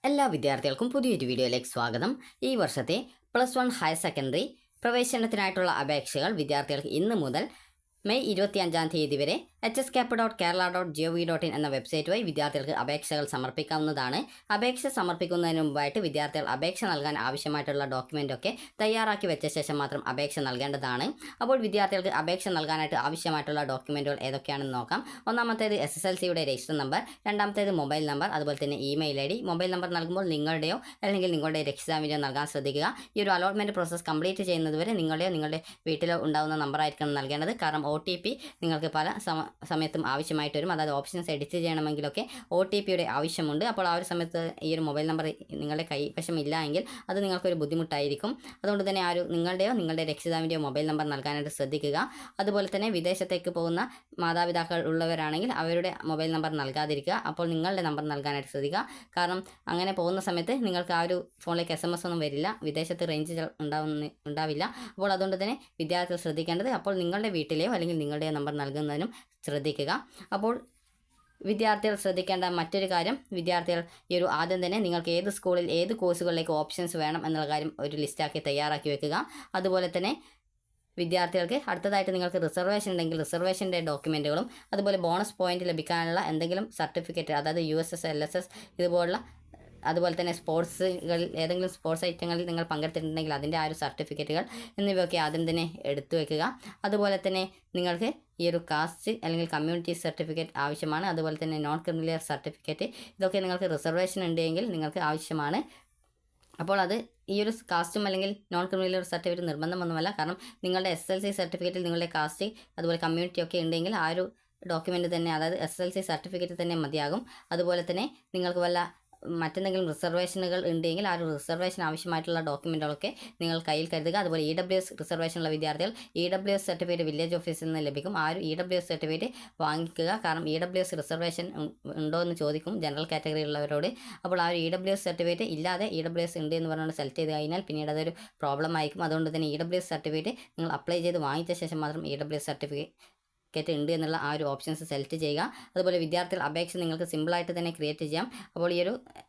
എല്ലാ വിദ്യാർത്ഥികൾക്കും പുതിയൊരു വീഡിയോയിലേക്ക് സ്വാഗതം. ഈ വർഷത്തെ +1 ഹയർ സെക്കൻഡറി പ്രവേശനത്തിനായിട്ടുള്ള അപേക്ഷകൾ വിദ്യാർത്ഥികൾക്ക് ഇന്ന് മുതൽ മെയ് 25-ാം തീയതി വരെ hscap.kerala.gov.in എന്ന വെബ്സൈറ്റ് വഴി വിദ്യാർത്ഥികൾക്ക് അപേക്ഷകൾ സമർപ്പിക്കാവുന്നതാണ്. അപേക്ഷ സമർപ്പിക്കുന്നതിന് മുമ്പായിട്ട് വിദ്യാർത്ഥികൾ അപേക്ഷ നൽകാൻ ആവശ്യമായിട്ടുള്ള ഡോക്യുമെൻ്റൊക്കെ തയ്യാറാക്കി വെച്ച ശേഷം മാത്രം അപേക്ഷ നൽകേണ്ടതാണ്. അപ്പോൾ വിദ്യാർത്ഥികൾക്ക് അപേക്ഷ നൽകാനായിട്ട് ആവശ്യമായിട്ടുള്ള ഡോക്യുമെൻറ്റുകൾ ഏതൊക്കെയാണെന്ന് നോക്കാം. ഒന്നാമത്തേത് SSLCയുടെ രജിസ്റ്റർ നമ്പർ, രണ്ടാമത്തേത് മൊബൈൽ നമ്പർ, അതുപോലെ തന്നെ ഇമെയിൽ ID. മൊബൈൽ നമ്പർ നൽകുമ്പോൾ നിങ്ങളുടെയോ അല്ലെങ്കിൽ നിങ്ങളുടെ രക്ഷിതാവിൻ്റെയോ നൽകാൻ ശ്രദ്ധിക്കുക. ഈ ഒരു അലോട്ട്മെൻറ്റ് പ്രോസസ്സ് കംപ്ലീറ്റ് ചെയ്യുന്നതുവരെ നിങ്ങളുടെയോ നിങ്ങളുടെ വീട്ടിലോ ഉണ്ടാകുന്ന നമ്പറായിരിക്കണം നൽകേണ്ടത്. കാരണം OTP നിങ്ങൾക്ക് പല സമയത്തും ആവശ്യമായിട്ട് വരും. അതായത് ഓപ്ഷൻസ് എഡിറ്റ് ചെയ്യണമെങ്കിലൊക്കെ OTPയുടെ ആവശ്യമുണ്ട്. അപ്പോൾ ആ ഒരു സമയത്ത് ഈ ഒരു മൊബൈൽ നമ്പർ നിങ്ങളുടെ കൈവശം ഇല്ല എങ്കിൽ അത് നിങ്ങൾക്കൊരു ബുദ്ധിമുട്ടായിരിക്കും. അതുകൊണ്ട് തന്നെ നിങ്ങളുടെയോ നിങ്ങളുടെ രക്ഷിതാവിൻ്റെയോ മൊബൈൽ നമ്പർ നൽകാനായിട്ട് ശ്രദ്ധിക്കുക. അതുപോലെ തന്നെ വിദേശത്തേക്ക് പോകുന്ന മാതാപിതാക്കൾ ഉള്ളവരാണെങ്കിൽ അവരുടെ മൊബൈൽ നമ്പർ നൽകാതിരിക്കുക. അപ്പോൾ നിങ്ങളുടെ നമ്പർ നൽകാനായിട്ട് ശ്രദ്ധിക്കുക. കാരണം അങ്ങനെ പോകുന്ന സമയത്ത് നിങ്ങൾക്ക് ആ ഒരു ഫോണിലേക്ക് SMS ഒന്നും വരില്ല, വിദേശത്ത് റേഞ്ച് ഉണ്ടാവില്ല. അപ്പോൾ അതുകൊണ്ട് തന്നെ വിദ്യാർത്ഥികൾ ശ്രദ്ധിക്കേണ്ടത് അപ്പോൾ നിങ്ങളുടെ വീട്ടിലെയോ അല്ലെങ്കിൽ നിങ്ങളുടെ നമ്പർ നൽകുന്നതിനും ശ്രദ്ധിക്കുക. അപ്പോൾ വിദ്യാർത്ഥികൾ ശ്രദ്ധിക്കേണ്ട മറ്റൊരു കാര്യം, വിദ്യാർത്ഥികൾ ആദ്യം തന്നെ നിങ്ങൾക്ക് ഏത് സ്കൂളിൽ ഏത് കോഴ്സുകളിലേക്ക് ഓപ്ഷൻസ് വേണം എന്നുള്ള കാര്യം ഒരു ലിസ്റ്റാക്കി തയ്യാറാക്കി വെക്കുക. അതുപോലെ തന്നെ വിദ്യാർത്ഥികൾക്ക് അടുത്തതായിട്ട് നിങ്ങൾക്ക് റിസർവേഷൻ ഉണ്ടെങ്കിൽ റിസർവേഷൻ്റെ ഡോക്യുമെൻറ്റുകളും അതുപോലെ ബോണസ് പോയിന്റ് ലഭിക്കാനുള്ള എന്തെങ്കിലും സർട്ടിഫിക്കറ്റ്, അതായത് USS LSS ഇതുപോലുള്ള, അതുപോലെ തന്നെ സ്പോർട്സുകളിൽ ഏതെങ്കിലും സ്പോർട്സ് ഐറ്റങ്ങളിൽ നിങ്ങൾ പങ്കെടുത്തിട്ടുണ്ടെങ്കിൽ അതിൻ്റെ ആ ഒരു സർട്ടിഫിക്കറ്റുകൾ എന്നിവയൊക്കെ ആദ്യം തന്നെ എടുത്തു വയ്ക്കുക. അതുപോലെ തന്നെ നിങ്ങൾക്ക് ഈ ഒരു കാസ്റ്റ് അല്ലെങ്കിൽ കമ്മ്യൂണിറ്റി സർട്ടിഫിക്കറ്റ് ആവശ്യമാണ്. അതുപോലെ തന്നെ നോൺ ക്രിമിനൽ സർട്ടിഫിക്കറ്റ്, ഇതൊക്കെ നിങ്ങൾക്ക് റിസർവേഷൻ ഉണ്ടെങ്കിൽ നിങ്ങൾക്ക് ആവശ്യമാണ്. അപ്പോൾ അത് ഈ ഒരു കാസ്റ്റും അല്ലെങ്കിൽ നോൺ ക്രിമിനൽ സർട്ടിഫിക്കറ്റ് നിർബന്ധമൊന്നുമല്ല. കാരണം നിങ്ങളുടെ SSLC സർട്ടിഫിക്കറ്റിൽ നിങ്ങളുടെ കാസ്റ്റ് അതുപോലെ കമ്മ്യൂണിറ്റി ഒക്കെ ഉണ്ടെങ്കിൽ ആ ഒരു ഡോക്യുമെൻ്റ് തന്നെ, അതായത് SSLC സർട്ടിഫിക്കറ്റ് തന്നെ മതിയാകും. അതുപോലെ തന്നെ നിങ്ങൾക്ക് വല്ല മറ്റെന്തെങ്കിലും റിസർവേഷനുകൾ ഉണ്ടെങ്കിൽ ആ ഒരു റിസർവേഷൻ ആവശ്യമായിട്ടുള്ള ഡോക്യുമെൻറ്റുകളൊക്കെ നിങ്ങൾ കയ്യിൽ കരുതുക. അതുപോലെ EWS റിസർവേഷനുള്ള വിദ്യാർത്ഥികൾ EWS സർട്ടിഫിക്കറ്റ് വില്ലേജ് ഓഫീസിൽ നിന്ന് ലഭിക്കും. ആ ഒരു EWS സർട്ടിഫിക്കറ്റ് വാങ്ങിക്കുക. കാരണം EWS റിസർവേഷൻ ഉണ്ടോ എന്ന് ചോദിക്കും ജനറൽ കാറ്റഗറി ഉള്ളവരോട്. അപ്പോൾ ആ ഒരു EWS സർട്ടിഫിക്കറ്റ് ഇല്ലാതെ EWS ഉണ്ട് എന്ന് പറഞ്ഞുകൊണ്ട് സെലക്ട് ചെയ്ത് കഴിഞ്ഞാൽ പിന്നീട് അതൊരു പ്രോബ്ലം ആയിരിക്കും. അതുകൊണ്ട് തന്നെ EWS സർട്ടിഫിക്കറ്റ് നിങ്ങൾ അപ്ലൈ ചെയ്ത് വാങ്ങിച്ച ശേഷം മാത്രം EWS സർട്ടിഫിക്കറ്റ് ഉണ്ട് എന്നുള്ള ആ ഒരു ഓപ്ഷൻസ് സെലക്ട് ചെയ്യുക. അതുപോലെ വിദ്യാർത്ഥികൾ അപേക്ഷ നിങ്ങൾക്ക് സിമ്പിളായിട്ട് തന്നെ ക്രിയേറ്റ് ചെയ്യാം. അപ്പോൾ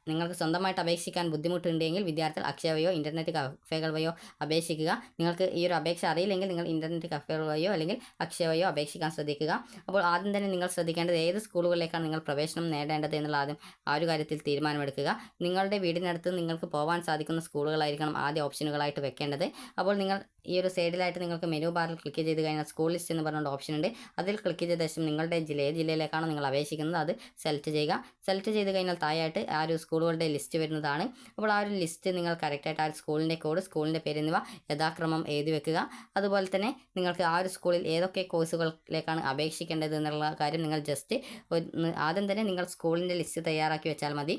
നിങ്ങൾക്ക് സ്വന്തമായിട്ട് അപേക്ഷിക്കാൻ ബുദ്ധിമുട്ടുണ്ടെങ്കിൽ വിദ്യാർത്ഥികൾ അക്ഷയ വഴിയോ ഇൻ്റർനെറ്റ് കഫേകൾ വഴിയോ അപേക്ഷിക്കുക. നിങ്ങൾക്ക് ഈ ഒരു അപേക്ഷ അറിയില്ലെങ്കിൽ നിങ്ങൾ ഇൻ്റർനെറ്റ് കഫേകൾ വഴിയോ അല്ലെങ്കിൽ അക്ഷയ വഴിയോ അപേക്ഷിക്കാൻ ശ്രദ്ധിക്കുക. അപ്പോൾ ആദ്യം തന്നെ നിങ്ങൾ ശ്രദ്ധിക്കേണ്ടത് ഏത് സ്കൂളുകളിലേക്കാണ് നിങ്ങൾ പ്രവേശനം നേടേണ്ടത് എന്നുള്ള ആദ്യം ആ ഒരു കാര്യത്തിൽ തീരുമാനമെടുക്കുക. നിങ്ങളുടെ വീടിനടുത്ത് നിങ്ങൾക്ക് പോകാൻ സാധിക്കുന്ന സ്കൂളുകളായിരിക്കണം ആദ്യ ഓപ്ഷനുകളായിട്ട് വെക്കേണ്ടത്. അപ്പോൾ നിങ്ങൾ ഈ ഒരു സൈഡിലായിട്ട് നിങ്ങൾക്ക് മെനു ബാറിൽ ക്ലിക്ക് ചെയ്ത് കഴിഞ്ഞാൽ സ്കൂൾ ലിസ്റ്റ് എന്ന് പറഞ്ഞുകൊണ്ട് ഓപ്ഷൻ ഉണ്ട്. അതിൽ ക്ലിക്ക് ചെയ്ത ശേഷം നിങ്ങളുടെ ജില്ലയിലേക്കാണോ നിങ്ങൾ അപേക്ഷിക്കുന്നത് അത് സെലക്ട് ചെയ്യുക. സെലക്ട് ചെയ്ത് കഴിഞ്ഞാൽ താഴെയായിട്ട് ആ ഒരു സ്കൂളുകളുടെ ലിസ്റ്റ് വരുന്നതാണ്. അപ്പോൾ ആ ഒരു ലിസ്റ്റ് നിങ്ങൾ കറക്റ്റായിട്ട് ആ ഒരു സ്കൂളിൻ്റെ കോഡ്, സ്കൂളിൻ്റെ പേര് എന്നിവ യഥാക്രമം എഴുതി വെക്കുക. അതുപോലെ തന്നെ നിങ്ങൾക്ക് ആ ഒരു സ്കൂളിൽ ഏതൊക്കെ കോഴ്സുകളിലേക്കാണ് അപേക്ഷിക്കേണ്ടത് എന്നുള്ള കാര്യം നിങ്ങൾ ജസ്റ്റ് ആദ്യം തന്നെ നിങ്ങൾ സ്കൂളിൻ്റെ ലിസ്റ്റ് തയ്യാറാക്കി വെച്ചാൽ മതി.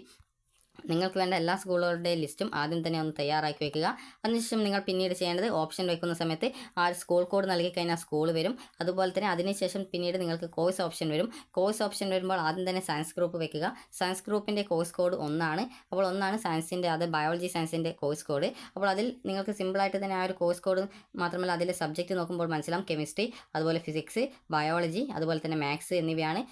നിങ്ങൾക്ക് വേണ്ട എല്ലാ സ്കൂളുകളുടെ ലിസ്റ്റും ആദ്യം തന്നെ ഒന്ന് തയ്യാറാക്കി വെക്കുക. അതിനുശേഷം നിങ്ങൾ പിന്നീട് ചെയ്യേണ്ടത് ഓപ്ഷൻ വെക്കുന്ന സമയത്ത് ആ സ്കൂൾ കോഡ് നൽകി കഴിഞ്ഞാൽ സ്കൂൾ വരും. അതുപോലെ തന്നെ അതിനുശേഷം പിന്നീട് നിങ്ങൾക്ക് കോഴ്സ് ഓപ്ഷൻ വരും. കോഴ്സ് ഓപ്ഷൻ വരുമ്പോൾ ആദ്യം തന്നെ സയൻസ് ഗ്രൂപ്പ് വെക്കുക. സയൻസ് ഗ്രൂപ്പിൻ്റെ കോഴ്സ് കോഡ് 1 അപ്പോൾ 1 സയൻസിൻ്റെ, അത് ബയോളജി സയൻസിൻ്റെ കോഴ്സ് കോഡ്. അപ്പോൾ അതിൽ നിങ്ങൾക്ക് സിമ്പിളായിട്ട് തന്നെ ആ ഒരു കോഴ്സ് കോഡ് മാത്രമല്ല അതിലെ സബ്ജക്റ്റ് നോക്കുമ്പോൾ മനസ്സിലാവും. കെമിസ്ട്രി, അതുപോലെ ഫിസിക്സ്, ബയോളജി, അതുപോലെ തന്നെ മാത്സ് എന്നിവയാണ്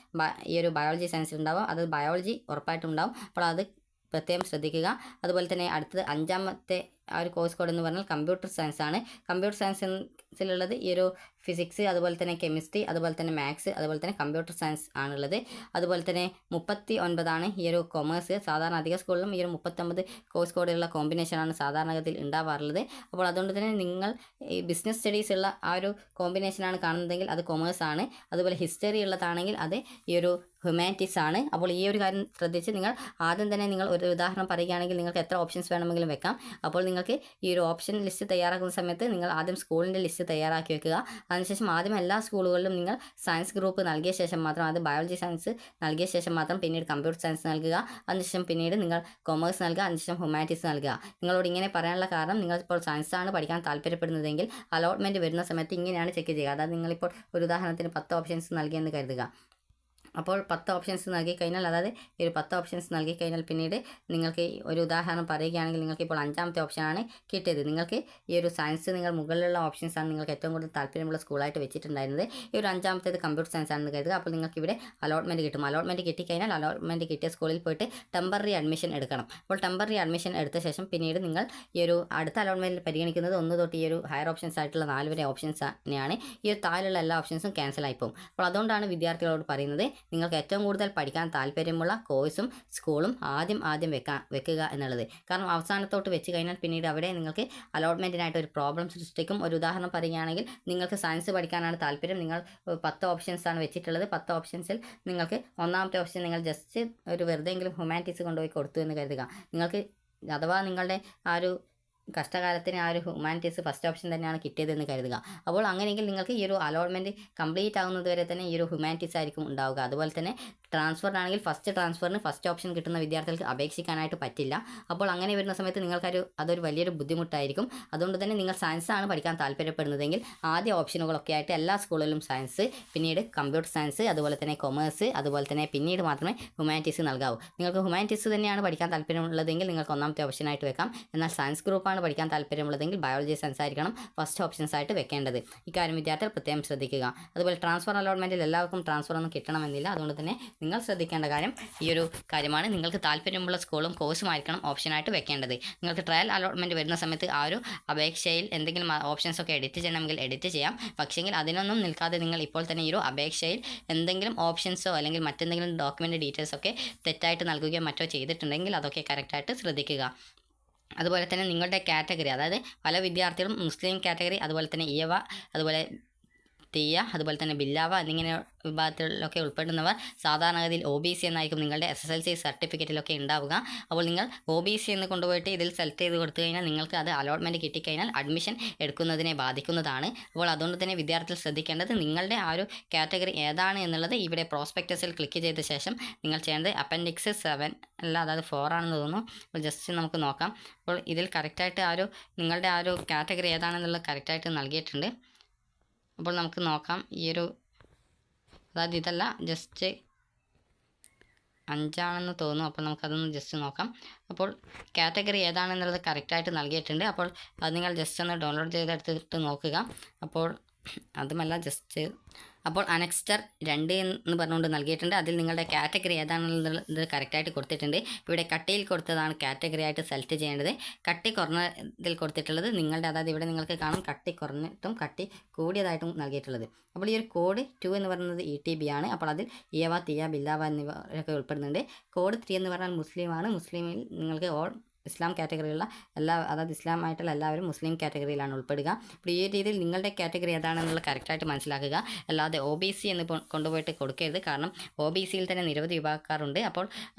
ഈ ഒരു ബയോളജി സയൻസിൽ ഉണ്ടാവുക. അത് ബയോളജി ഉറപ്പായിട്ടും ഉണ്ടാവും. അപ്പോൾ അത് പ്രത്യേകം ശ്രദ്ധിക്കുക. അതുപോലെ തന്നെ അടുത്തത് 5ാമത്തെ ആ ഒരു കോഴ്സ് കോഡ് എന്ന് പറഞ്ഞാൽ കമ്പ്യൂട്ടർ സയൻസ് ആണ്. കമ്പ്യൂട്ടർ സയൻസിലുള്ളത് ഈ ഒരു ഫിസിക്സ്, അതുപോലെ തന്നെ കെമിസ്ട്രി, അതുപോലെ തന്നെ മാത്സ്, അതുപോലെ തന്നെ കമ്പ്യൂട്ടർ സയൻസ് ആണുള്ളത്. അതുപോലെ തന്നെ 39 ഈ ഒരു കൊമേഴ്സ്. സാധാരണ അധിക സ്കൂളിലും ഈ ഒരു 39 കോഴ്സ് കോഡുള്ള കോമ്പിനേഷനാണ് സാധാരണഗതിയിൽ ഉണ്ടാവാറുള്ളത്. അപ്പോൾ അതുകൊണ്ട് തന്നെ നിങ്ങൾ ഈ ബിസിനസ് സ്റ്റഡീസ് ഉള്ള ആ ഒരു കോമ്പിനേഷനാണ് കാണുന്നതെങ്കിൽ അത് കൊമേഴ്സ് ആണ്. അതുപോലെ ഹിസ്റ്ററി ഉള്ളതാണെങ്കിൽ അത് ഈ ഒരു ഹ്യൂമാനിറ്റീസ് ആണ്. അപ്പോൾ ഈ ഒരു കാര്യം ശ്രദ്ധിച്ച് നിങ്ങൾ ആദ്യം തന്നെ നിങ്ങൾ ഒരു ഉദാഹരണം പറയുകയാണെങ്കിൽ നിങ്ങൾക്ക് എത്ര ഓപ്ഷൻസ് വേണമെങ്കിലും വെക്കാം. അപ്പോൾ നിങ്ങൾക്ക് ഈ ഒരു ഓപ്ഷൻ ലിസ്റ്റ് തയ്യാറാക്കുന്ന സമയത്ത് നിങ്ങൾ ആദ്യം സ്കൂളിൻ്റെ ലിസ്റ്റ് തയ്യാറാക്കി വെക്കുക. അതിനുശേഷം ആദ്യം എല്ലാ സ്കൂളുകളിലും നിങ്ങൾ സയൻസ് ഗ്രൂപ്പ് നൽകിയ ശേഷം മാത്രം, അത് ബയോളജി സയൻസ് നൽകിയ ശേഷം മാത്രം പിന്നീട് കമ്പ്യൂട്ടർ സയൻസ് നൽകുക. അതിനുശേഷം പിന്നീട് നിങ്ങൾ കൊമേഴ്സ് നൽകുക. അതിനുശേഷം ഹ്യൂമാനിറ്റീസ് നൽകുക. നിങ്ങളോട് ഇങ്ങനെ പറയാനുള്ള കാരണം, നിങ്ങളിപ്പോൾ സയൻസാണ് പഠിക്കാൻ താല്പര്യപ്പെടുന്നതെങ്കിൽ അലോട്ട്മെൻറ്റ് വരുന്ന സമയത്ത് ഇങ്ങനെയാണ് ചെക്ക് ചെയ്യുക. അതായത് നിങ്ങളിപ്പോൾ ഒരു ഉദാഹരണത്തിന് 10 ഓപ്ഷൻസ് നൽകിയെന്ന് കരുതുക. അപ്പോൾ 10 ഓപ്ഷൻസ് നൽകി കഴിഞ്ഞാൽ, അതായത് ഈ ഒരു 10 ഓപ്ഷൻസ് നൽകി കഴിഞ്ഞാൽ പിന്നീട് നിങ്ങൾക്ക് ഒരു ഉദാഹരണം പറയുകയാണെങ്കിൽ നിങ്ങൾക്ക് ഇപ്പോൾ 5ാമത്തെ ഓപ്ഷനാണ് കിട്ടിയത്. നിങ്ങൾക്ക് ഈ ഒരു സയൻസ് നിങ്ങൾ മുകളിലുള്ള ഓപ്ഷൻസാണ് നിങ്ങൾക്ക് ഏറ്റവും കൂടുതൽ താല്പര്യമുള്ള സ്കൂളായിട്ട് വെച്ചിട്ടുണ്ടായിരുന്നത്. ഈ ഒരു 5ാമത്തേത് കമ്പ്യൂട്ടർ സയൻസ് ആണെന്ന് കരുതുക. അപ്പോൾ നിങ്ങൾക്ക് ഇവിടെ അലോട്ട്മെൻറ്റ് കിട്ടും. അലോട്ട്മെൻറ്റ് കിട്ടിക്കഴിഞ്ഞാൽ അലോട്ട്മെൻറ്റ് കിട്ടിയ സ്കൂളിൽ പോയിട്ട് ടെമ്പററി അഡ്മിഷൻ എടുക്കണം. അപ്പോൾ ടെമ്പററി അഡ്മിഷൻ എടുത്ത ശേഷം പിന്നീട് നിങ്ങൾ ഈ ഒരു അടുത്ത അലോട്ട്മെൻറ്റിൽ പരിഗണിക്കുന്നത് 1 തൊട്ട് ഈ ഒരു ഹയർ ഓപ്ഷൻസ് ആയിട്ടുള്ള 4 വരെ ഓപ്ഷൻസ് തന്നെയാണ്. ഈ ഒരു താഴെയുള്ള എല്ലാ ഓപ്ഷൻസും ക്യാൻസൽ ആയിപ്പോകും. അപ്പോൾ അതുകൊണ്ടാണ് വിദ്യാർത്ഥികളോട് പറയുന്നത് നിങ്ങൾക്ക് ഏറ്റവും കൂടുതൽ പഠിക്കാൻ താല്പര്യമുള്ള കോഴ്സും സ്കൂളും ആദ്യം വെക്കുക എന്നുള്ളത്. കാരണം അവസാനത്തോട്ട് വെച്ച് കഴിഞ്ഞാൽ പിന്നീട് അവിടെ നിങ്ങൾക്ക് അലോട്ട്മെൻറ്റിനായിട്ട് ഒരു പ്രോബ്ലം സൃഷ്ടിക്കും. ഒരു ഉദാഹരണം പറയുകയാണെങ്കിൽ നിങ്ങൾക്ക് സയൻസ് പഠിക്കാനാണ് താല്പര്യം, നിങ്ങൾ 10 ഓപ്ഷൻസാണ് വെച്ചിട്ടുള്ളത്. 10 ഓപ്ഷൻസിൽ നിങ്ങൾക്ക് 1ാമത്തെ ഓപ്ഷൻ നിങ്ങൾ ജസ്റ്റ് ഒരു വെറുതെയെങ്കിലും ഹ്യൂമാനിറ്റീസ് കൊണ്ടുപോയി കൊടുത്തു എന്ന് കരുതുക. നിങ്ങൾക്ക് അഥവാ നിങ്ങളുടെ ആ ഒരു കഷ്ടകാലത്തിന് ആ ഒരു ഹ്യൂമാനിറ്റീസ് ഫസ്റ്റ് ഓപ്ഷൻ തന്നെയാണ് കിട്ടിയതെന്ന് കരുതുക. അപ്പോൾ അങ്ങനെയെങ്കിൽ നിങ്ങൾക്ക് ഈ ഒരു അലോട്ട്മെൻറ്റ് കംപ്ലീറ്റ് ആകുന്നത് വരെ തന്നെ ഈ ഒരു ഹ്യൂമാനിറ്റീസ് ആയിരിക്കും ഉണ്ടാവുക. അതുപോലെ തന്നെ ട്രാൻസ്ഫറിനാണെങ്കിൽ ഫസ്റ്റ് ട്രാൻസ്ഫറിന് ഫസ്റ്റ് ഓപ്ഷൻ കിട്ടുന്ന വിദ്യാർത്ഥികൾക്ക് അപേക്ഷിക്കാനായിട്ട് പറ്റില്ല. അപ്പോൾ അങ്ങനെ വരുന്ന സമയത്ത് അതൊരു വലിയൊരു ബുദ്ധിമുട്ടായിരിക്കും. അതുകൊണ്ട് തന്നെ നിങ്ങൾ സയൻസാണ് പഠിക്കാൻ താല്പര്യപ്പെടുന്നതെങ്കിൽ ആദ്യ ഓപ്ഷനുകളൊക്കെ ആയിട്ട് എല്ലാ സ്കൂളിലും സയൻസ്, പിന്നീട് കമ്പ്യൂട്ടർ സയൻസ്, അതുപോലെ തന്നെ കൊമേഴ്സ്, അതുപോലെ തന്നെ പിന്നീട് മാത്രമേ ഹ്യൂമാനിറ്റീസ് നൽകാവൂ. നിങ്ങൾക്ക് ഹ്യൂമാനിറ്റീസ് തന്നെയാണ് പഠിക്കാൻ താല്പര്യമുള്ളതെങ്കിൽ നിങ്ങൾക്ക് 1ാമത്തെ ഓപ്ഷനായിട്ട് വെക്കാം. എന്നാൽ സയൻസ് ഗ്രൂപ്പാണ് പഠിക്കാൻ താല്പര്യമുള്ളതെങ്കിൽ ബയോളജി സയൻസ് ആയിരിക്കണം ഫസ്റ്റ് ഓപ്ഷൻസ് ആയിട്ട് വെക്കേണ്ടത്. ഇക്കാര്യം വിദ്യാർത്ഥികൾ പ്രത്യേകം ശ്രദ്ധിക്കുക. അതുപോലെ ട്രാൻസ്ഫർ അലോട്ട്മെൻറ്റിൽ എല്ലാവർക്കും ട്രാൻസ്ഫർ ഒന്നും കിട്ടണമെന്നില്ല. അതുകൊണ്ട് തന്നെ നിങ്ങൾ ശ്രദ്ധിക്കേണ്ട കാര്യം ഈ ഒരു കാര്യമാണ്. നിങ്ങൾക്ക് താല്പര്യമുള്ള സ്കൂളും കോഴ്സും ആയിരിക്കണം ഓപ്ഷനായിട്ട് വെക്കേണ്ടത്. നിങ്ങൾക്ക് ട്രയൽ അലോട്ട്മെൻറ്റ് വരുന്ന സമയത്ത് ആ ഒരു അപേക്ഷയിൽ എന്തെങ്കിലും ഓപ്ഷൻസ് ഒക്കെ എഡിറ്റ് ചെയ്യണമെങ്കിൽ എഡിറ്റ് ചെയ്യാം. പക്ഷേങ്കിൽ അതിനൊന്നും നിൽക്കാതെ നിങ്ങൾ ഇപ്പോൾ തന്നെ ഈ ഒരു അപേക്ഷയിൽ എന്തെങ്കിലും ഓപ്ഷൻസോ അല്ലെങ്കിൽ മറ്റെന്തെങ്കിലും ഡോക്യുമെൻ്റ് ഡീറ്റെയിൽസ് ഒക്കെ തെറ്റായിട്ട് നൽകുകയോ മറ്റോ ചെയ്തിട്ടുണ്ടെങ്കിൽ അതൊക്കെ കറക്റ്റായിട്ട് ശ്രദ്ധിക്കുക. അതുപോലെ തന്നെ നിങ്ങളുടെ കാറ്റഗറി, അതായത് പല വിദ്യാർത്ഥികളും മുസ്ലിം കാറ്റഗറി, അതുപോലെ തന്നെ ഈയവ, അതുപോലെ തീയ, അതുപോലെ തന്നെ ബില്ലാവ എന്നിങ്ങനെ വിഭാഗത്തിലൊക്കെ ഉൾപ്പെടുന്നവർ സാധാരണഗതിയിൽ OBC എന്നായിരിക്കും നിങ്ങളുടെ SSLC സർട്ടിഫിക്കറ്റിലൊക്കെ ഉണ്ടാവുക. അപ്പോൾ നിങ്ങൾ OBC എന്ന് കൊണ്ടുപോയിട്ട് ഇതിൽ സെലക്ട് ചെയ്ത് കൊടുത്തു കഴിഞ്ഞാൽ നിങ്ങൾക്ക് അത് അലോട്ട്മെൻറ്റ് കിട്ടിക്കഴിഞ്ഞാൽ അഡ്മിഷൻ എടുക്കുന്നതിനെ ബാധിക്കുന്നതാണ്. അപ്പോൾ അതുകൊണ്ട് തന്നെ വിദ്യാർത്ഥികൾ ശ്രദ്ധിക്കേണ്ടത് നിങ്ങളുടെ ആ ഒരു കാറ്റഗറി ഏതാണ് എന്നുള്ളത് ഇവിടെ പ്രോസ്പെക്ടസിൽ ക്ലിക്ക് ചെയ്ത ശേഷം നിങ്ങൾ ചെയ്യേണ്ടത് അപ്പൻഡിക്സ് 7 അല്ല, അതായത് 4 ആണെന്ന് തോന്നുന്നു. അപ്പോൾ ജസ്റ്റ് നമുക്ക് നോക്കാം. അപ്പോൾ ഇതിൽ കറക്റ്റായിട്ട് നിങ്ങളുടെ ആ ഒരു കാറ്റഗറി ഏതാണെന്നുള്ളത് കറക്റ്റായിട്ട് നൽകിയിട്ടുണ്ട്. അപ്പോൾ നമുക്ക് നോക്കാം. അതായത് ഇതല്ല, ജസ്റ്റ് 5 ആണെന്ന് തോന്നുന്നു. അപ്പോൾ നമുക്കതൊന്ന് ജസ്റ്റ് നോക്കാം. അപ്പോൾ കാറ്റഗറി ഏതാണെന്നുള്ളത് കറക്റ്റായിട്ട് നൽകിയിട്ടുണ്ട്. അപ്പോൾ അത് നിങ്ങൾ ജസ്റ്റ് ഒന്ന് ഡൗൺലോഡ് ചെയ്തെടുത്തിട്ട് നോക്കുക. അപ്പോൾ അതുമല്ല, ജസ്റ്റ് അപ്പോൾ അനക്സ്റ്റർ 2 എന്ന് പറഞ്ഞുകൊണ്ട് നൽകിയിട്ടുണ്ട്. അതിൽ നിങ്ങളുടെ കാറ്റഗറി ഏതാണെന്നുള്ളത് കറക്റ്റായിട്ട് കൊടുത്തിട്ടുണ്ട്. ഇവിടെ കട്ടിയിൽ കൊടുത്തതാണ് കാറ്റഗറി ആയിട്ട് സെലക്ട് ചെയ്യേണ്ടത്. കട്ടി കുറഞ്ഞതിൽ കൊടുത്തിട്ടുള്ളത് നിങ്ങളുടെ, അതായത് ഇവിടെ നിങ്ങൾക്ക് കാണും കട്ടി കുറഞ്ഞിട്ടും കട്ടി കൂടിയതായിട്ടും നൽകിയിട്ടുള്ളത്. അപ്പോൾ ഈ ഒരു കോഡ് 2 എന്ന് പറയുന്നത് ETB ആണ്. അപ്പോൾ അതിൽ ഈയവ, തീയ, ബില്ലാവ എന്നിവരൊക്കെ ഉൾപ്പെടുന്നുണ്ട്. കോഡ് 3 എന്ന് പറഞ്ഞാൽ മുസ്ലിമാണ്. മുസ്ലിമിൽ നിങ്ങൾക്ക് ഇസ്ലാം കാറ്റഗറിയുള്ള അതായത് ഇസ്ലാം ആയിട്ടുള്ള എല്ലാവരും മുസ്ലിം കാറ്റഗറിയിലാണ് ഉൾപ്പെടുക. അപ്പോൾ ഈ രീതിയിൽ നിങ്ങളുടെ കാറ്റഗറി ഏതാണെന്നുള്ളത് കറക്റ്റായിട്ട് മനസ്സിലാക്കുക. അല്ലാതെ OBC എന്ന് കൊണ്ടുപോയിട്ട് കൊടുക്കരുത്. കാരണം OBCയിൽ തന്നെ നിരവധി വിഭാഗക്കാരുണ്ട്.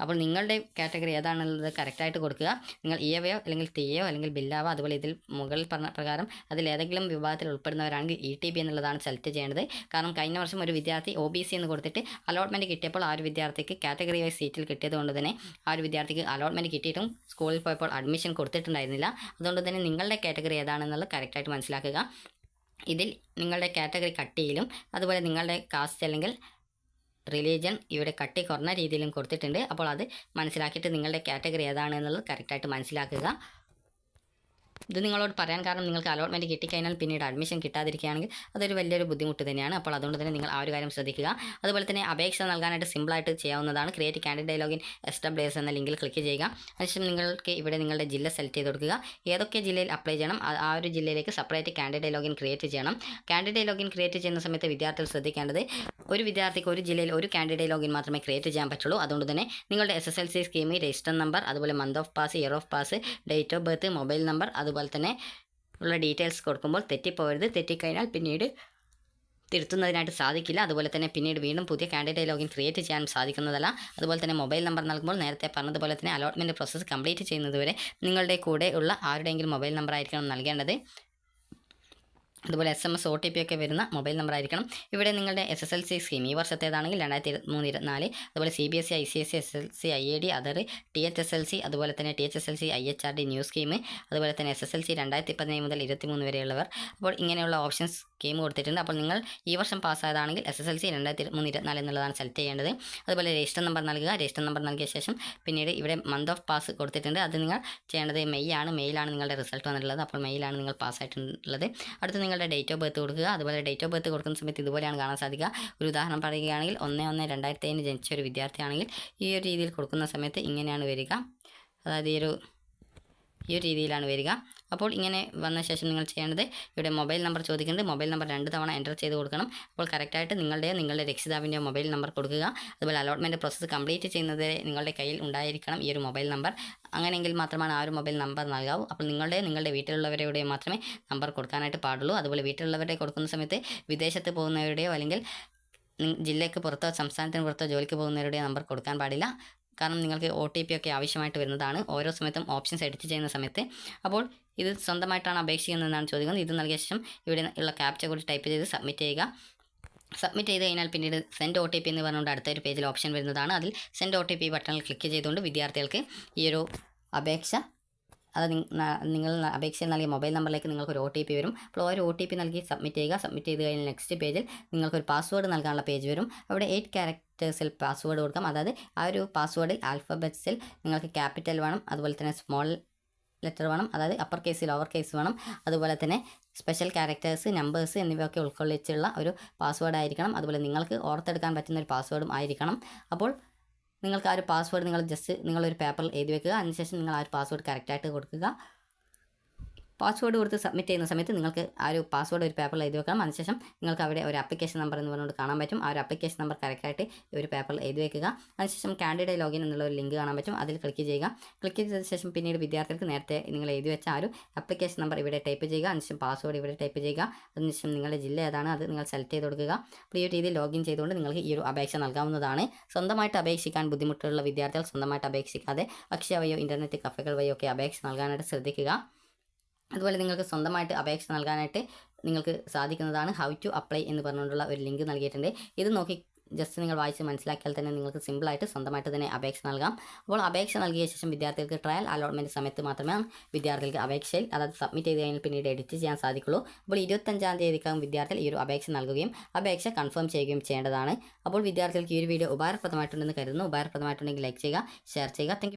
അപ്പോൾ നിങ്ങളുടെ കാറ്റഗറി ഏതാണെന്നുള്ളത് കറക്റ്റായിട്ട് കൊടുക്കുക. നിങ്ങൾ ഈയവയോ അല്ലെങ്കിൽ തീയയോ അല്ലെങ്കിൽ ബില്ലാവോ, അതുപോലെ ഇതിൽ മുകളിൽ പറഞ്ഞ പ്രകാരം അതിലേതെങ്കിലും വിഭാഗത്തിൽ ഉൾപ്പെടുന്നവരാണെങ്കിൽ ETB എന്നുള്ളതാണ് സെലക്ട് ചെയ്യേണ്ടത്. കാരണം കഴിഞ്ഞ വർഷം ഒരു വിദ്യാർത്ഥി OBC എന്ന് കൊടുത്തിട്ട് അലോട്ട്മെൻറ്റ് കിട്ടിയപ്പോൾ ആ ഒരു വിദ്യാർത്ഥിക്ക് കാറ്റഗറി വൈസ് സീറ്റിൽ കിട്ടിയത് കൊണ്ട് തന്നെ ആ ഒരു വിദ്യാർത്ഥിക്ക് അലോട്ട്മെൻറ്റ് കിട്ടിയിട്ടും സ്കൂളിൽ പോയപ്പോൾ അഡ്മിഷൻ കൊടുത്തിട്ടുണ്ടായിരുന്നില്ല. അതുകൊണ്ട് തന്നെ നിങ്ങളുടെ കാറ്റഗറി ഏതാണെന്നുള്ളത് കറക്റ്റായിട്ട് മനസ്സിലാക്കുക. ഇതിൽ നിങ്ങളുടെ കാറ്റഗറി കട്ടിയിലും അതുപോലെ നിങ്ങളുടെ കാസ്റ്റ് അല്ലെങ്കിൽ റിലീജിയൻ ഇവിടെ കട്ടി കുറഞ്ഞ രീതിയിലും കൊടുത്തിട്ടുണ്ട്. അപ്പോൾ അത് മനസ്സിലാക്കിയിട്ട് നിങ്ങളുടെ കാറ്റഗറി ഏതാണെന്നുള്ളത് കറക്റ്റായിട്ട് മനസ്സിലാക്കുക. ഇത് നിങ്ങളോട് പറയാൻ കാരണം നിങ്ങൾക്ക് അലോട്ട്മെൻറ്റ് കിട്ടിക്കഴിഞ്ഞാൽ പിന്നീട് അഡ്മിഷൻ കിട്ടാതിരിക്കുകയാണെങ്കിൽ അതൊരു വലിയൊരു ബുദ്ധിമുട്ട് തന്നെയാണ്. അപ്പോൾ അതുകൊണ്ട് തന്നെ നിങ്ങൾ ആ ഒരു കാര്യം ശ്രദ്ധിക്കുക. അതുപോലെ തന്നെ അപേക്ഷ നൽകാനായിട്ട് സിമ്പിളായിട്ട് ചെയ്യാവുന്നതാണ്. ക്രിയേറ്റ് കാൻഡിഡേറ്റ് ലോഗിൻ എസ്റ്റാബ്ലിഷ് എന്ന ലിങ്കിൽ ക്ലിക്ക് ചെയ്യുക. അതിനുശേഷം നിങ്ങൾക്ക് ഇവിടെ നിങ്ങളുടെ ജില്ല സെലക്ട് ചെയ്ത് കൊടുക്കുക. ഏതൊക്കെ ജില്ലയിൽ അപ്ലൈ ചെയ്യണം ആ ഒരു ജില്ലയിലേക്ക് സെപ്പറേറ്റ് കാൻഡിഡേറ്റ് ലോഗിൻ ക്രിയേറ്റ് ചെയ്യണം. കാൻഡിഡേറ്റ് ലോഗിൻ ക്രിയേറ്റ് ചെയ്യുന്ന സമയത്ത് വിദ്യാർത്ഥികൾ ശ്രദ്ധിക്കേണ്ടത് ഒരു വിദ്യാർത്ഥിക്ക് ഒരു ജില്ലയിൽ ഒരു കാൻഡിഡേറ്റ് ലോഗിൻ മാത്രമേ ക്രിയേറ്റ് ചെയ്യാൻ പറ്റുള്ളൂ. അതുകൊണ്ട് തന്നെ നിങ്ങളുടെ SSLC സ്കീം, രജിസ്റ്റർ നമ്പർ, അതുപോലെ month of pass, year of pass, date of birth, mobile number, അതുപോലെ തന്നെ ഉള്ള ഡീറ്റെയിൽസ് കൊടുക്കുമ്പോൾ തെറ്റിപ്പോകരുത്. തെറ്റിക്കഴിഞ്ഞാൽ പിന്നീട് തിരുത്തുന്നതിനായിട്ട് സാധിക്കില്ല. അതുപോലെ തന്നെ പിന്നീട് വീണ്ടും പുതിയ കാൻഡിഡേറ്റ് ലോഗിൻ ക്രിയേറ്റ് ചെയ്യാൻ സാധിക്കുന്നതല്ല. അതുപോലെ തന്നെ മൊബൈൽ നമ്പർ നൽകുമ്പോൾ നേരത്തെ പറഞ്ഞതുപോലെ തന്നെ അലോട്ട്മെൻറ്റ് പ്രോസസ്സ് കംപ്ലീറ്റ് ചെയ്യുന്നതുവരെ നിങ്ങളുടെ കൂടെ ഉള്ള ആരുടെയെങ്കിലും മൊബൈൽ നമ്പർ ആയിരിക്കണം നൽകേണ്ടത്. അതുപോലെ SMS OTP ഒക്കെ വരുന്ന മൊബൈൽ നമ്പർ ആയിരിക്കണം. ഇവിടെ നിങ്ങളുടെ SSLC സ്കീം ഈ വർഷത്തേതാണെങ്കിൽ 2023-24, അതുപോലെ CBSE ICSE SSLC IID other THSLC അതുപോലെ തന്നെ THSLC IHRD ന്യൂ സ്കീം അതുപോലെ തന്നെ SSLC 2017 മുതൽ 23 വരെയുള്ളവർ. അപ്പോൾ ഇങ്ങനെയുള്ള ഓപ്ഷൻസ് സ്കീം കൊടുത്തിട്ടുണ്ട്. അപ്പോൾ നിങ്ങൾ ഈ വർഷം പാസ്സായതാണെങ്കിൽ SSLC 2023-24 എന്നുള്ളതാണ് സെലക്ട് ചെയ്യേണ്ടത്. അതുപോലെ രജിസ്റ്റർ നമ്പർ നൽകുക. രജിസ്റ്റർ നമ്പർ നൽകിയ ശേഷം പിന്നീട് ഇവിടെ മന്ത് ഓഫ് പാസ് കൊടുത്തിട്ടുണ്ട്. അത് നിങ്ങൾ ചെയ്യേണ്ടത് മെയ്യിലാണ് നിങ്ങളുടെ റിസൾട്ട് വന്നിട്ടുള്ളത്. അപ്പോൾ മെയ്യിലാണ് നിങ്ങൾ പാസ്സായിട്ടുള്ളത്. അടുത്ത നിങ്ങളുടെ ഡേറ്റ് ഓഫ് ബർത്ത് കൊടുക്കുക. അതുപോലെ ഡേറ്റ് ഓഫ് ബർത്ത് കൊടുക്കുന്ന സമയത്ത് ഇതുപോലെയാണ് കാണാൻ സാധിക്കുക. ഒരു ഉദാഹരണം പറയുകയാണെങ്കിൽ 1/1/2005 ജനിച്ച ഒരു വിദ്യാർത്ഥിയാണെങ്കിൽ ഈ ഒരു രീതിയിൽ കൊടുക്കുന്ന സമയത്ത് ഇങ്ങനെയാണ് വരിക. അതായത് ഈ ഒരു രീതിയിലാണ് വരിക. അപ്പോൾ ഇങ്ങനെ വന്ന ശേഷം നിങ്ങൾ ചെയ്യേണ്ടത് ഇവിടെ മൊബൈൽ നമ്പർ ചോദിക്കുന്നുണ്ട്. മൊബൈൽ നമ്പർ 2 തവണ എൻ്റർ ചെയ്ത് കൊടുക്കണം. അപ്പോൾ കറക്റ്റായിട്ട് നിങ്ങളുടെ രക്ഷിതാവിൻ്റെ മൊബൈൽ നമ്പർ കൊടുക്കുക. അതുപോലെ അലോട്ട്മെൻറ്റ് പ്രോസസ്സ് കംപ്ലീറ്റ് ചെയ്യുന്നത് നിങ്ങളുടെ കയ്യിൽ ഉണ്ടായിരിക്കണം ഈ ഒരു മൊബൈൽ നമ്പർ. അങ്ങനെയെങ്കിൽ മാത്രമാണ് ആ ഒരു മൊബൈൽ നമ്പർ നൽകാവൂ. അപ്പോൾ നിങ്ങളുടെ വീട്ടിലുള്ളവരുടെ മാത്രമേ നമ്പർ കൊടുക്കാനായിട്ട് പാടുള്ളൂ. അതുപോലെ വീട്ടിലുള്ളവരുടെ കൊടുക്കുന്ന സമയത്ത് വിദേശത്ത് പോകുന്നവരുടെയോ അല്ലെങ്കിൽ ജില്ലയ്ക്ക് പുറത്തോ സംസ്ഥാനത്തിന് പുറത്തോ ജോലിക്ക് പോകുന്നവരുടെയോ നമ്പർ കൊടുക്കാൻ പാടില്ല. കാരണം നിങ്ങൾക്ക് OTP ഒക്കെ ആവശ്യമായിട്ട് വരുന്നതാണ് ഓരോ സമയത്തും ഓപ്ഷൻസ് എഡിറ്റ് ചെയ്യുന്ന സമയത്ത്. അപ്പോൾ ഇത് സ്വന്തമായിട്ടാണ് അപേക്ഷിക്കുന്നതെന്നാണ് ചോദിക്കുന്നത്. ഇത് നൽകിയ ശേഷം ഇവിടെ ഉള്ള ക്യാപ്ച കൂടി ടൈപ്പ് ചെയ്ത് സബ്മിറ്റ് ചെയ്യുക. സബ്മിറ്റ് ചെയ്ത് കഴിഞ്ഞാൽ പിന്നീട് സെൻഡ് OTP എന്ന് പറഞ്ഞുകൊണ്ട് അടുത്തൊരു പേജിൽ ഓപ്ഷൻ വരുന്നതാണ്. അതിൽ സെൻഡ് OTP ബട്ടണിൽ ക്ലിക്ക് ചെയ്തുകൊണ്ട് വിദ്യാർത്ഥികൾക്ക് ഈ ഒരു അപേക്ഷ നിങ്ങൾ അപേക്ഷ നൽകിയ മൊബൈൽ നമ്പറിലേക്ക് നിങ്ങൾക്കൊരു OTP വരും. അപ്പോൾ ഒരു OTP നൽകി സബ്മിറ്റ് ചെയ്യുക. സബ്മിറ്റ് ചെയ്ത് കഴിഞ്ഞാൽ നെക്സ്റ്റ് പേജിൽ നിങ്ങൾക്കൊരു പാസ്വേഡ് നൽകാനുള്ള പേജ് വരും. അവിടെ 8 ക്യാരക്ടേഴ്സിൽ പാസ്വേഡ് കൊടുക്കാം. അതായത് ആ ഒരു പാസ്വേഡിൽ ആൽഫബറ്റ്സിൽ നിങ്ങൾക്ക് ക്യാപിറ്റൽ വേണം, അതുപോലെ തന്നെ സ്മോൾ ലെറ്റർ വേണം, അതായത് അപ്പർ കേസ് ലോവർ കേസ് വേണം, അതുപോലെ തന്നെ സ്പെഷ്യൽ ക്യാരക്ടേഴ്സ് നമ്പേഴ്സ് എന്നിവയൊക്കെ ഉൾക്കൊള്ളിച്ചുള്ള ഒരു പാസ്വേഡ് ആയിരിക്കണം. അതുപോലെ നിങ്ങൾക്ക് ഓർത്തെടുക്കാൻ പറ്റുന്ന ഒരു പാസ്വേഡും ആയിരിക്കണം. അപ്പോൾ നിങ്ങൾക്ക് ആ ഒരു പാസ്വേഡ് നിങ്ങളൊരു പേപ്പറിൽ എഴുതി വെക്കുക. അതിനുശേഷം നിങ്ങൾ ആ ഒരു പാസ്വേഡ് കറക്റ്റായിട്ട് കൊടുക്കുക. പാസ്വേഡ് കൊടുത്ത് സബ്മിറ്റ് ചെയ്യുന്ന സമയത്ത് നിങ്ങൾക്ക് ആ ഒരു പാസ്വേഡ് ഒരു പേപ്പറിൽ എഴുതി വെക്കണം. അതിനുശേഷം നിങ്ങൾക്ക് അവിടെ ഒരു ആപ്ലിക്കേഷൻ നമ്പർ എന്ന് പറഞ്ഞുകൊണ്ട് കാണാൻ പറ്റും. ആ ഒരു ആപ്ലിക്കേഷൻ നമ്പർ കറക്റ്റായിട്ട് ഒരു പേപ്പറിൽ എഴുതി വെക്കുക. അതിനുശേഷം കാൻഡിഡേറ്റ് ലോഗിൻ എന്നുള്ള ഒരു ലിങ്ക് കാണാൻ പറ്റും. അതിൽ ക്ലിക്ക് ചെയ്യുക. ക്ലിക്ക് ചെയ്ത ശേഷം പിന്നീട് വിദ്യാർത്ഥികൾക്ക് നേരത്തെ നിങ്ങൾ എഴുതി വെച്ച ആ ഒരു ആപ്ലിക്കേഷൻ നമ്പർ ഇവിടെ ടൈപ്പ് ചെയ്യുക. അതിനുശേഷം പാസ്വേഡ് ഇവിടെ ടൈപ്പ് ചെയ്യുക. അതിനുശേഷം നിങ്ങളുടെ ജില്ല ഏതാണ് അത് നിങ്ങൾ സെലക്ട് ചെയ്ത് കൊടുക്കുക. അപ്പോൾ ഈ ഒരു രീതിയിൽ ലോഗിൻ ചെയ്തുകൊണ്ട് നിങ്ങൾക്ക് ഈ ഒരു അപേക്ഷ നൽകാവുന്നതാണ്. സ്വന്തമായിട്ട് അപേക്ഷിക്കാൻ ബുദ്ധിമുട്ടുള്ള വിദ്യാർത്ഥികൾ സ്വന്തമായിട്ട് അപേക്ഷിക്കാതെ അക്ഷയ വഴിയോ ഇൻ്റർനെറ്റ് കഫേകൾ വഴിയോ ഒക്കെ അപേക്ഷ നൽകാനായിട്ട് ശ്രദ്ധിക്കുക. അതുപോലെ നിങ്ങൾക്ക് സ്വന്തമായിട്ട് അപേക്ഷ നൽകാനായിട്ട് നിങ്ങൾക്ക് സാധിക്കുന്നതാണ്. ഹൗ ടു അപ്ലൈ എന്ന് പറഞ്ഞുകൊണ്ടുള്ള ഒരു ലിങ്ക് നൽകിയിട്ടുണ്ട്. ഇത് നോക്കി ജസ്റ്റ് നിങ്ങൾ വായിച്ച് മനസ്സിലാക്കിയാൽ തന്നെ നിങ്ങൾക്ക് സിമ്പിളായിട്ട് സ്വന്തമായിട്ട് തന്നെ അപേക്ഷ നൽകാം. അപ്പോൾ അപേക്ഷ നൽകിയ ശേഷം വിദ്യാർത്ഥികൾക്ക് ട്രയൽ അലോട്ട്മെൻറ്റ് സമയത്ത് മാത്രമേ വിദ്യാർത്ഥികൾക്ക് അപേക്ഷയിൽ അതായത് സബ്മിറ്റ് ചെയ്ത് കഴിഞ്ഞാൽ പിന്നീട് എഡിറ്റ് ചെയ്യാൻ സാധിക്കുള്ളൂ. അപ്പോൾ 25-ാം തീയതിക്കകം വിദ്യാർത്ഥികൾ ഈ ഒരു അപേക്ഷ നൽകുകയും അപേക്ഷ കൺഫേം ചെയ്യുകയും ചെയ്യേണ്ടതാണ്. അപ്പോൾ വിദ്യാർത്ഥികൾക്ക് ഈ ഒരു വീഡിയോ ഉപകാരപ്രദമായിട്ടുണ്ടെന്ന് കരുതുന്നു. ഉപകാരപ്രദമായിട്ടുണ്ടെങ്കിൽ ലൈക്ക് ചെയ്യുക, ഷെയർ ചെയ്യുക. Thank you.